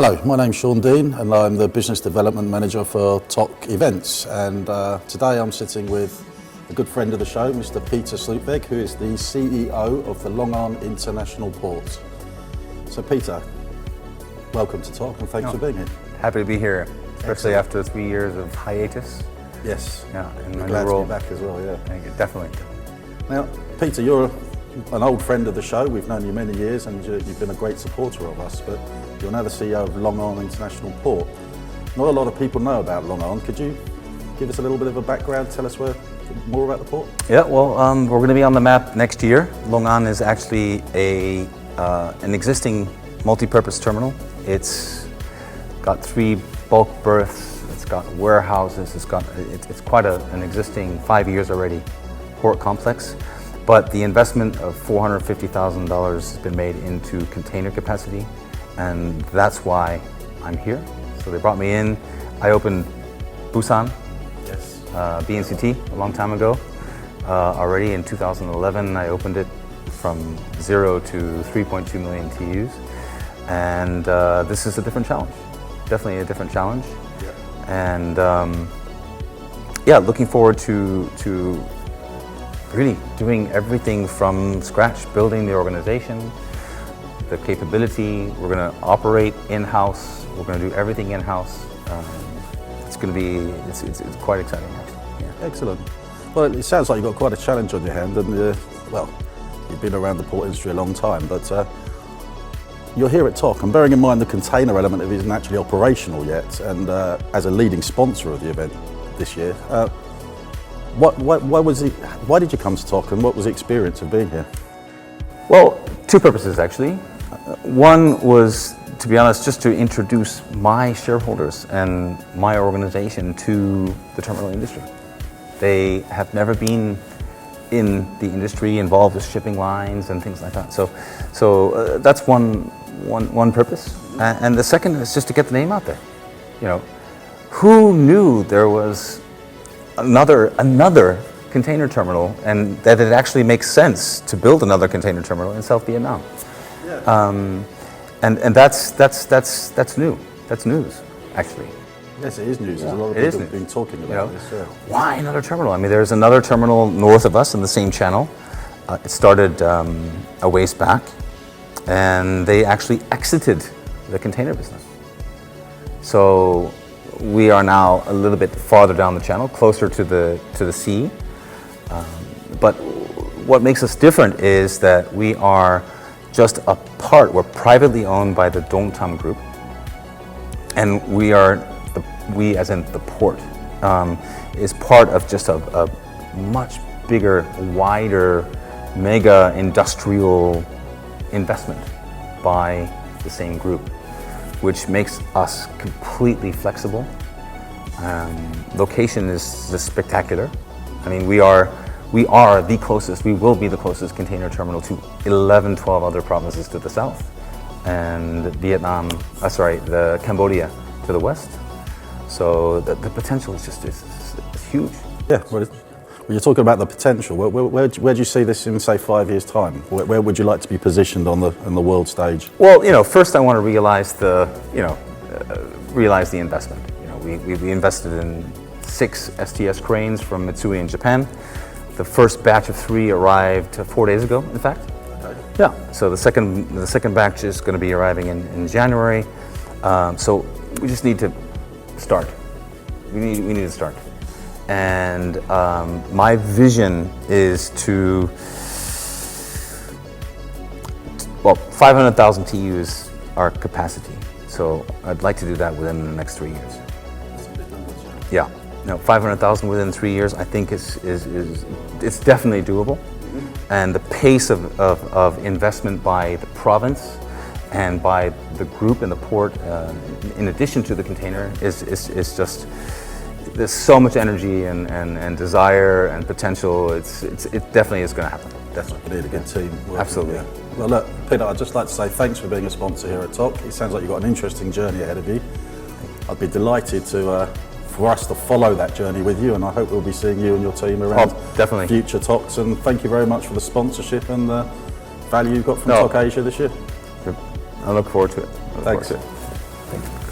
Hello, my name's Sean Dean and I'm the Business Development Manager for TOC Events, and today I'm sitting with a good friend of the show, Mr. Peter Slootweg, who is the CEO of the Long Island International Port. So Peter, welcome to TOC and thanks for being here. Happy to be here, especially after 3 years of hiatus. Yes, yeah, and glad to be back as well, yeah. Thank you, definitely. Now, Peter, you're an old friend of the show. We've known you many years and you've been a great supporter of us, but you're now the CEO of Long Island International Port. Not a lot of people know about Long Island. Could you give us a little bit of a background, tell us more about the port? Yeah, well, we're going to be on the map next year. Long Island is actually an existing multi-purpose terminal. It's got 3 bulk berths, it's got warehouses, it's quite an existing 5 years already port complex. But the investment of $450,000 has been made into container capacity, and that's why I'm here. So they brought me in. I opened Busan, yes, BNCT, a long time ago. Already in 2011, I opened it from 0 to 3.2 million TEUs. And this is a different challenge, definitely a different challenge. Yeah. And yeah, looking forward to really doing everything from scratch, building the organization, the capability. We're going to operate in-house. We're going to do everything in-house. It's going to be, it's quite exciting actually. Yeah. Excellent. Well, it sounds like you've got quite a challenge on your hand, and well, you've been around the port industry a long time, but you're here at TOC, and bearing in mind the container element of it isn't actually operational yet, and as a leading sponsor of the event this year, why did you come to TOC, and what was the experience of being here? Well, 2 purposes actually. One was, to be honest, just to introduce my shareholders and my organization to the terminal industry. They have never been in the industry involved with shipping lines and things like that. So that's one purpose. And the second is just to get the name out there. You know, who knew there was another container terminal, and that it actually makes sense to build another container terminal in South Vietnam? Yeah. And that's new. That's news, actually. Yes, it is news. There's a lot of people have been talking about this. Yeah. Why another terminal? I mean, there's another terminal north of us in the same channel. It started a ways back, and they actually exited the container business. So we are now a little bit farther down the channel, closer to the sea. But what makes us different is that we are just a part. We're privately owned by the Dong Tam Group, and we as in the port is part of just a much bigger, wider, mega industrial investment by the same group, which makes us completely flexible. Location is just spectacular. I mean, we are the closest, we will be the closest container terminal to 11, 12 other provinces to the south, and the Cambodia to the west. So the potential is just is huge. Yeah, well, when you're talking about the potential, where do you see this in, say, 5 years' time? Where would you like to be positioned on the world stage? Well, you know, first I want to realize the investment. You know, we invested in 6 STS cranes from Mitsui in Japan. The first batch of 3 arrived 4 days ago, in fact. Okay. Yeah. So the second batch is going to be arriving in January. So we just need to start. We need to start. And my vision is to, well, 500,000 TEUs our capacity. So I'd like to do that within the next 3 years. Yeah. No, 500,000 within 3 years, I think it's definitely doable. Mm-hmm. And the pace of investment by the province and by the group in the port, in addition to the container, is just, there's so much energy and desire and potential. It definitely is going to happen. Definitely. We need a good team. Absolutely. Yeah. Well, look, Peter, I'd just like to say thanks for being a sponsor here at TOC. It sounds like you've got an interesting journey ahead of you. I'd be delighted for us to follow that journey with you, and I hope we'll be seeing you and your team around future TOCs. And thank you very much for the sponsorship and the value you've got from TOC Asia this year. I look forward to it. Thanks. Thank you.